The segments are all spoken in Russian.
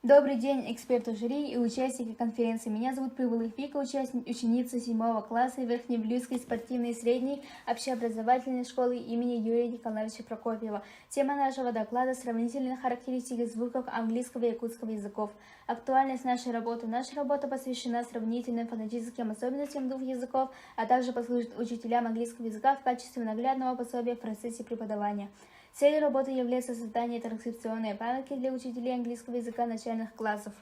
Добрый день, эксперты жюри и участники конференции. Меня зовут Прибылых Вика, ученица 7 класса Верхнебрюсской спортивной и средней общеобразовательной школы имени Юрия Николаевича Прокофьева. Тема нашего доклада – сравнительные характеристики звуков английского и якутского языков. Актуальность нашей работы. Наша работа посвящена сравнительным фонетическим особенностям двух языков, а также послужит учителям английского языка в качестве наглядного пособия в процессе преподавания. Целью работы является создание транскрипционной памятки для учителей английского языка начальных классов.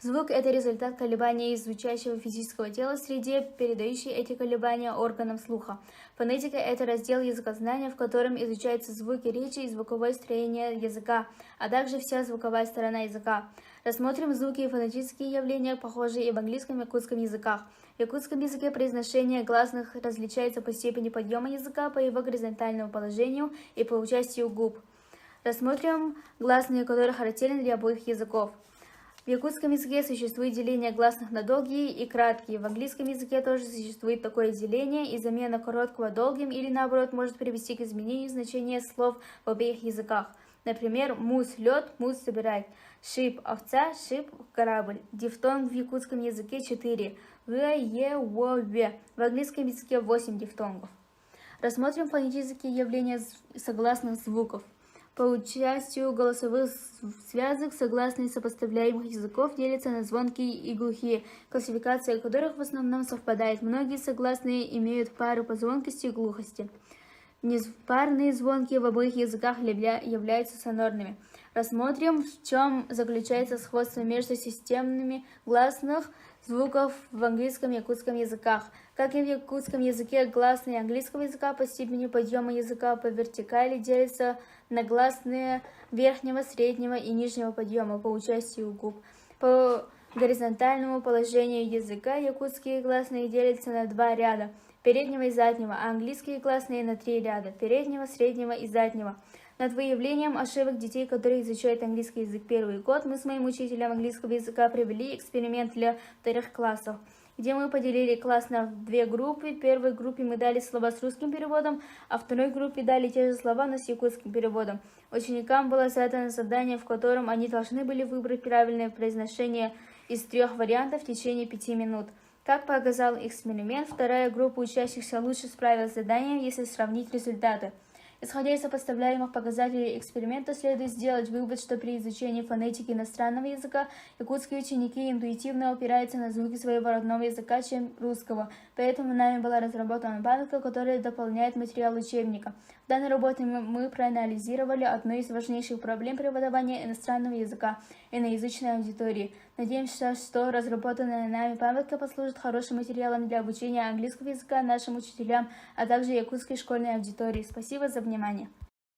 Звук – это результат колебаний звучащего физического тела в среде, передающий эти колебания органам слуха. Фонетика – это раздел языкознания, в котором изучаются звуки речи и звуковое строение языка, а также вся звуковая сторона языка. Рассмотрим звуки и фонетические явления, похожие и в английском и якутском языках. В якутском языке произношение гласных различается по степени подъема языка, по его горизонтальному положению и по участию губ. Рассмотрим гласные, которые характерны для обоих языков. В якутском языке существует деление гласных на долгие и краткие. В английском языке тоже существует такое деление, и замена короткого долгим или наоборот может привести к изменению значения слов в обеих языках. Например, мус – лед, мус – собирать. Шип – овца, шип – корабль. Дифтонг в якутском языке 4. В, Е, Во, В. В английском языке 8 дифтонгов. Рассмотрим фонетические явления согласных звуков. По участию голосовых связок согласные сопоставляемых языков делятся на звонкие и глухие, классификация которых в основном совпадает. Многие согласные имеют пары по звонкости и глухости. Неспарные звонки в обоих языках являются сонорными. Рассмотрим, в чем заключается сходство между системами гласных звуков в английском и якутском языках. Как и в якутском языке, гласные английского языка по степени подъема языка по вертикали делятся на гласные верхнего, среднего и нижнего подъема по участию губ. По горизонтальному положению языка якутские гласные делятся на 2 ряда – переднего и заднего, а английские гласные на 3 ряда – переднего, среднего и заднего. Над выявлением ошибок детей, которые изучают английский язык первый год, мы с моим учителем английского языка провели эксперимент для 2 классов, где мы поделили класс на 2 группы. В первой группе мы дали слова с русским переводом, а в второй группе дали те же слова, но с якутским переводом. Ученикам было задано задание, в котором они должны были выбрать правильное произношение из 3 вариантов в течение 5 минут. Как показал эксперимент, вторая группа учащихся лучше справилась с заданием, если сравнить результаты. Исходя из сопоставляемых показателей эксперимента, следует сделать вывод, что при изучении фонетики иностранного языка якутские ученики интуитивно опираются на звуки своего родного языка, чем русского. Поэтому нами была разработана памятка, которая дополняет материал учебника. В данной работе мы проанализировали одну из важнейших проблем преподавания иностранного языка иноязычной аудитории. Надеемся, что разработанная нами памятка послужит хорошим материалом для обучения английского языка нашим учителям, а также якутской школьной аудитории. Спасибо за внимание.